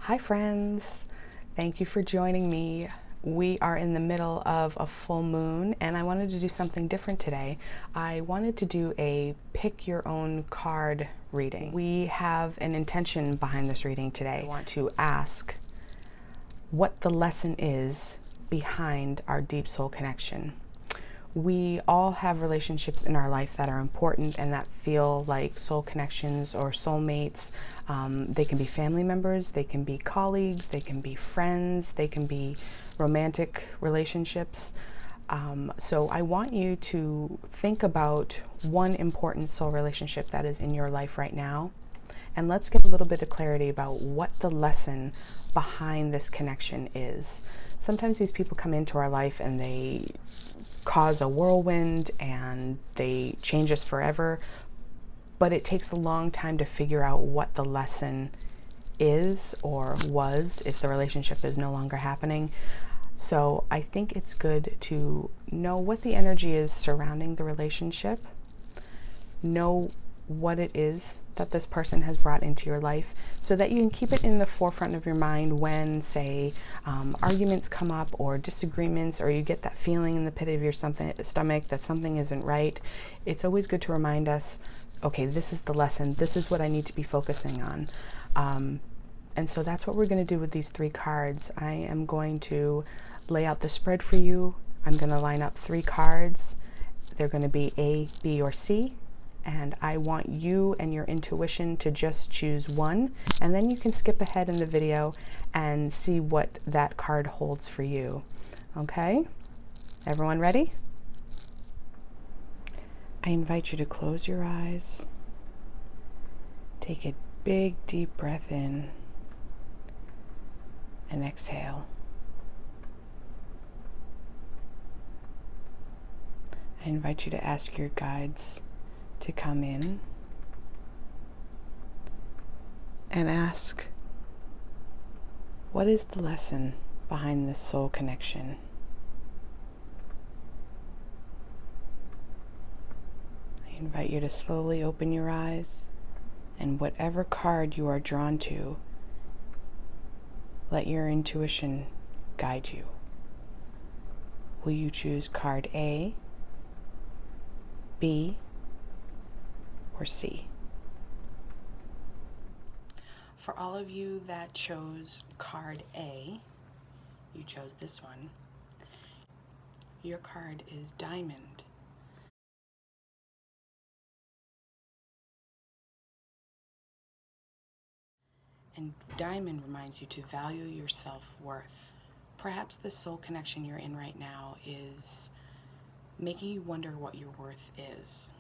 Hi friends, thank you for joining me. We are in the middle of a full moon and I wanted to do something different today. I wanted to do a pick your own card reading. We have an intention behind this reading today. I want to ask what the lesson is behind our deep soul connection. We all have relationships in our life that are important and that feel like soul connections or soulmates. They can be family members, they can be colleagues, they can be friends, they can be romantic relationships. So I want you to think about one important soul relationship that is in your life right now. And let's get a little bit of clarity about what the lesson behind this connection is. Sometimes these people come into our life and they cause a whirlwind and they change us forever, but it takes a long time to figure out what the lesson is or was if the relationship is no longer happening. So I think it's good to know what the energy is surrounding the relationship, know what it is that this person has brought into your life so that you can keep it in the forefront of your mind when, say, arguments come up or disagreements, or you get that feeling in the pit of your stomach that something isn't right. It's always good to remind us, okay, this is the lesson. This is what I need to be focusing on. And so that's what we're going to do with these three cards. I am going to lay out the spread for you. I'm going to line up three cards. They're going to be A, B, or C. And I want you and your intuition to just choose one, and then you can skip ahead in the video and see what that card holds for you. Okay? Everyone ready? I invite you to close your eyes. Take a big, deep breath in and exhale. I invite you to ask your guides to come in and ask, what is the lesson behind this soul connection? I invite you to slowly open your eyes, and whatever card you are drawn to, let your intuition guide you. Will you choose card A, B, or C? For all of you that chose card A, you chose this one. Your card is Diamond. And Diamond reminds you to value your self-worth. Perhaps the soul connection you're in right now is making you wonder what your worth is.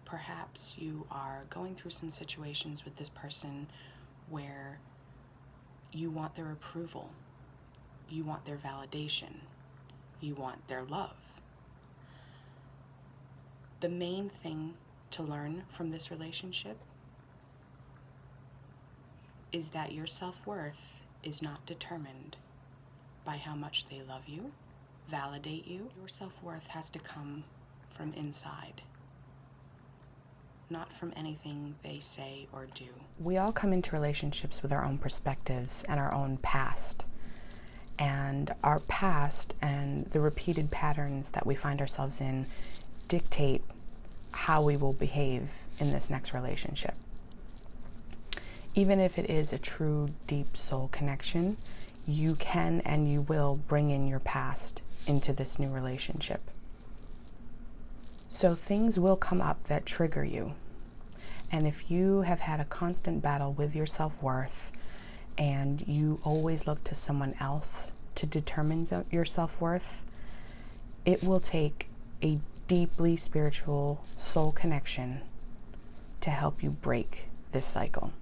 Perhaps you are going through some situations with this person where you want their approval, you want their validation, you want their love. The main thing to learn from this relationship is that your self-worth is not determined by how much they love you, validate you. Your self-worth has to come from inside, not from anything they say or do. We all come into relationships with our own perspectives and our own past. And our past and the repeated patterns that we find ourselves in dictate how we will behave in this next relationship. Even if it is a true deep soul connection, you can and you will bring in your past into this new relationship. So things will come up that trigger you. And if you have had a constant battle with your self-worth and you always look to someone else to determine your self-worth, it will take a deeply spiritual soul connection to help you break this cycle.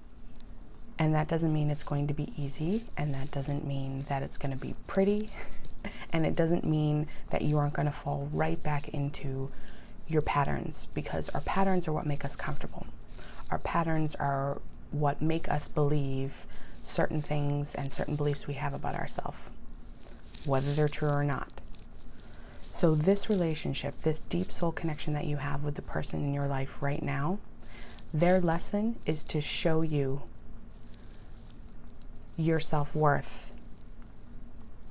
And that doesn't mean it's going to be easy, and that doesn't mean that it's going to be pretty, and it doesn't mean that you aren't going to fall right back into your patterns, because our patterns are what make us comfortable. Our patterns are what make us believe certain things and certain beliefs we have about ourselves, whether they're true or not. So this relationship, this deep soul connection that you have with the person in your life right now, their lesson is to show you your self-worth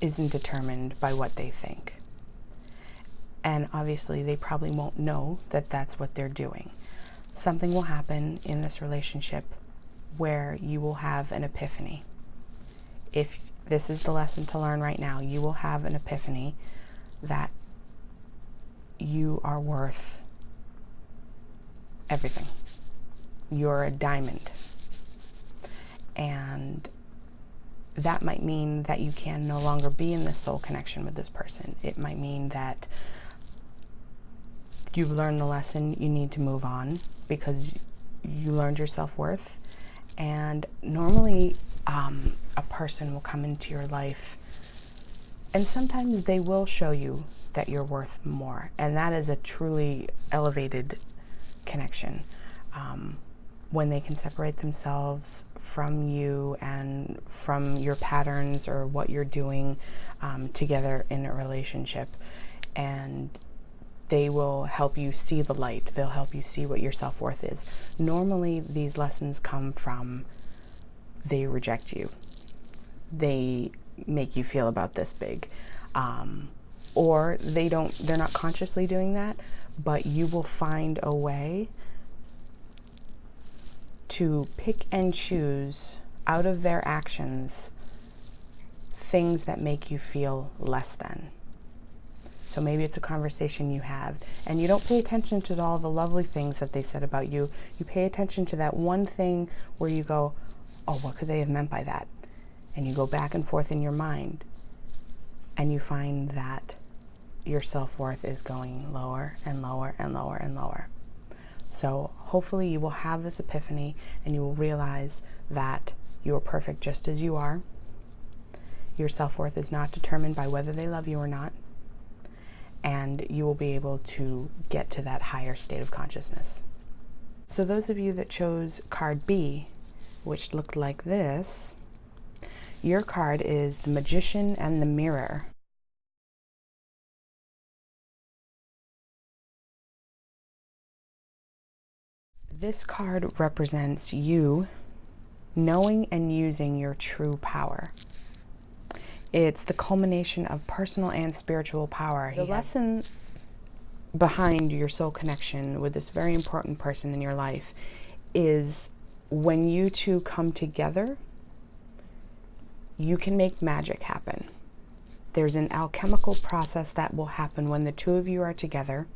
isn't determined by what they think. And obviously they probably won't know that that's what they're doing. Something will happen in this relationship where you will have an epiphany. If this is the lesson to learn right now, you will have an epiphany that you are worth everything. You're a diamond. And that might mean that you can no longer be in this soul connection with this person. It might mean that you've learned the lesson, you need to move on because you learned your self-worth. And normally a person will come into your life and sometimes they will show you that you're worth more. And that is a truly elevated connection. When they can separate themselves from you and from your patterns or what you're doing together in a relationship, and they will help you see the light. They'll help you see what your self-worth is. Normally these lessons come from they reject you. They make you feel about this big. Or they're not consciously doing that, but you will find a way to pick and choose out of their actions things that make you feel less than. So maybe it's a conversation you have and you don't pay attention to all the lovely things that they said about you. You pay attention to that one thing where you go, oh, what could they have meant by that? And you go back and forth in your mind and you find that your self-worth is going lower and lower and lower and lower. So hopefully you will have this epiphany and you will realize that you are perfect just as you are. Your self-worth is not determined by whether they love you or not. And you will be able to get to that higher state of consciousness. So those of you that chose card B, which looked like this, your card is the Magician and the Mirror. This card represents you knowing and using your true power. It's the culmination of personal and spiritual power. The lesson behind your soul connection with this very important person in your life is when you two come together, you can make magic happen. There's an alchemical process that will happen when the two of you are together,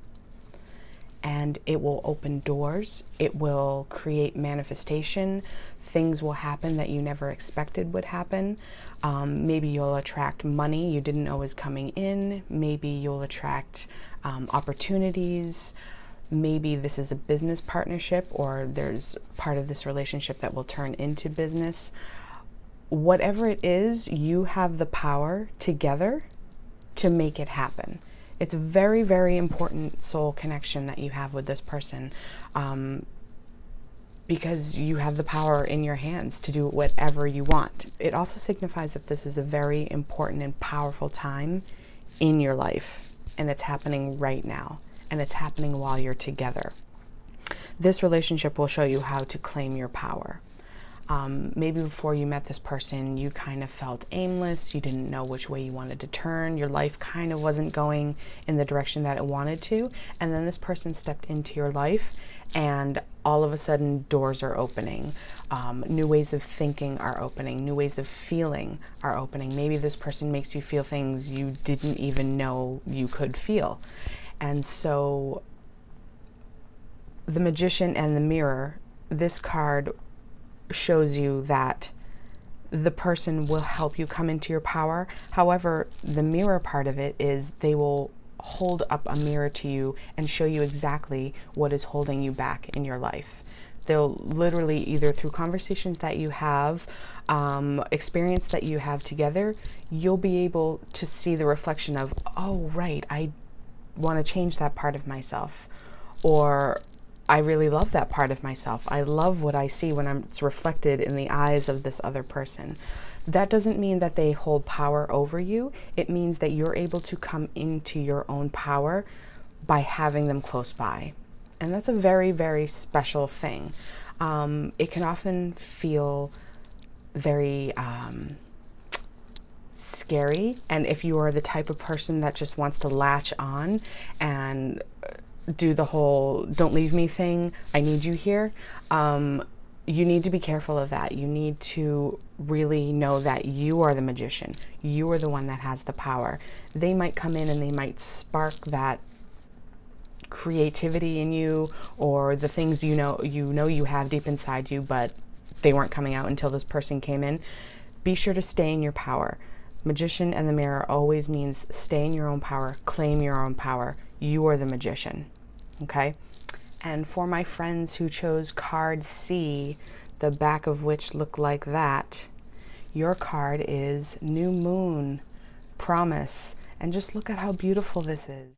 and it will open doors. It will create manifestation. Things will happen that you never expected would happen. Maybe you'll attract money you didn't know was coming in. Maybe you'll attract opportunities. Maybe this is a business partnership, or there's part of this relationship that will turn into business. Whatever it is, you have the power together to make it happen. It's a very, very important soul connection that you have with this person, because you have the power in your hands to do whatever you want. It also signifies that this is a very important and powerful time in your life, and it's happening right now, and it's happening while you're together. This relationship will show you how to claim your power. Maybe before you met this person, you kind of felt aimless. You didn't know which way you wanted to turn. Your life kind of wasn't going in the direction that it wanted to. And then this person stepped into your life, and all of a sudden doors are opening. New ways of thinking are opening. New ways of feeling are opening. Maybe this person makes you feel things you didn't even know you could feel. And so the Magician and the Mirror, this card shows you that the person will help you come into your power. However, the mirror part of it is they will hold up a mirror to you and show you exactly what is holding you back in your life. They'll literally, either through conversations that you have, experience that you have together, you'll be able to see the reflection of, oh, right, I want to change that part of myself. Or I really love that part of myself. I love what I see when it's reflected in the eyes of this other person. That doesn't mean that they hold power over you. It means that you're able to come into your own power by having them close by. And that's a very, very special thing. It can often feel very scary. And if you are the type of person that just wants to latch on and do the whole "don't leave me" thing, I need you here, you need to be careful of that. You need to really know that you are the magician. You are the one that has the power. They might come in and they might spark that creativity in you, or the things you know you have deep inside you, but they weren't coming out until this person came in. Be sure to stay in your power. Magician and the mirror always means stay in your own power, claim your own power. You are the magician, okay? And for my friends who chose card C, the back of which looked like that, your card is New Moon, Promise. And just look at how beautiful this is.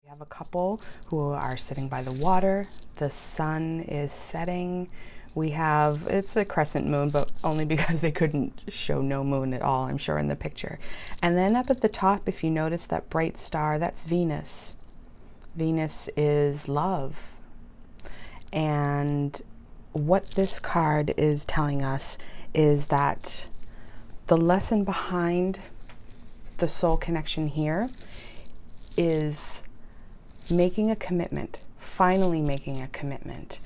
We have a couple who are sitting by the water. The sun is setting. We have, it's a crescent moon, but only because they couldn't show no moon at all, I'm sure, in the picture. And then up at the top, if you notice that bright star, that's Venus. Venus is love. And what this card is telling us is that the lesson behind the soul connection here is making a commitment, finally making a commitment.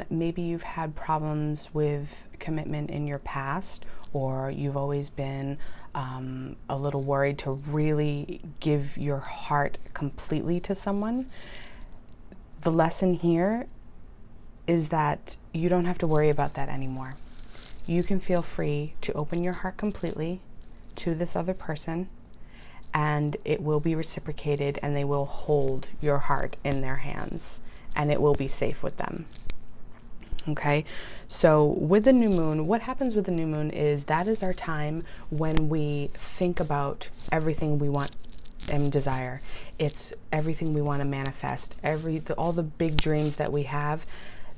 Maybe you've had problems with commitment in your past, or you've always been a little worried to really give your heart completely to someone. The lesson here is that you don't have to worry about that anymore. You can feel free to open your heart completely to this other person, and it will be reciprocated, and they will hold your heart in their hands, and it will be safe with them. Okay, so with the new moon, what happens with the new moon is that is our time when we think about everything we want and desire. It's everything we want to manifest, all the big dreams that we have.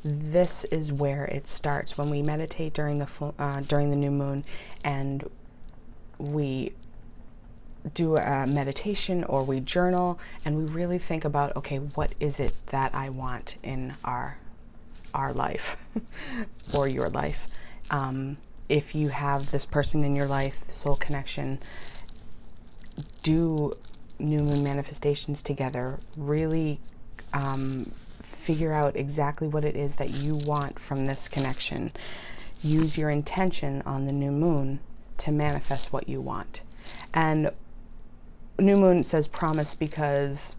This is where it starts when we meditate during the new moon, and we do a meditation or we journal, and we really think about, okay, what is it that I want in our life or your life. If you have this person in your life, the soul connection, do new moon manifestations together. Really figure out exactly what it is that you want from this connection. Use your intention on the new moon to manifest what you want. And new moon says promise because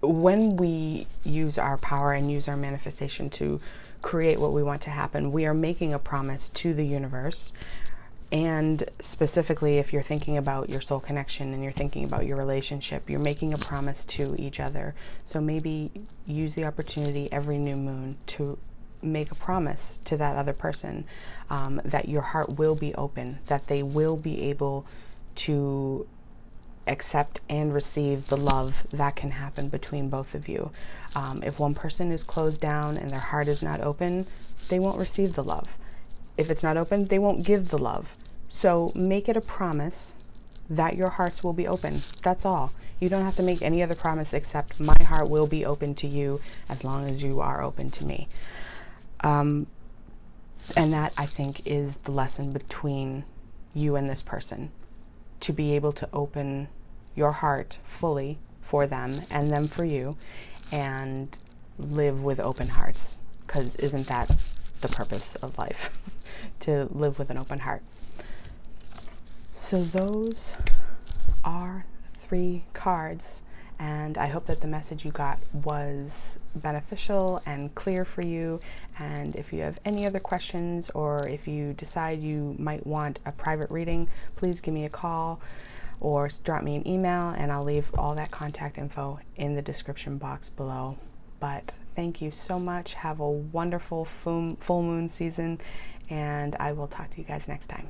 when we use our power and use our manifestation to create what we want to happen, we are making a promise to the universe. And specifically, if you're thinking about your soul connection and you're thinking about your relationship, you're making a promise to each other. So maybe use the opportunity every new moon to make a promise to that other person, that your heart will be open, that they will be able to accept and receive the love that can happen between both of you. If one person is closed down and their heart is not open, they won't receive the love. If it's not open, they won't give the love. So make it a promise that your hearts will be open. That's all. You don't have to make any other promise except my heart will be open to you as long as you are open to me. And that, I think, is the lesson between you and this person. To be able to open your heart fully for them and them for you, and live with open hearts, because isn't that the purpose of life? To live with an open heart. So those are 3 cards, and I hope that the message you got was beneficial and clear for you. And if you have any other questions, or if you decide you might want a private reading, please give me a call or drop me an email, and I'll leave all that contact info in the description box below. But thank you so much. Have a wonderful full moon season, and I will talk to you guys next time.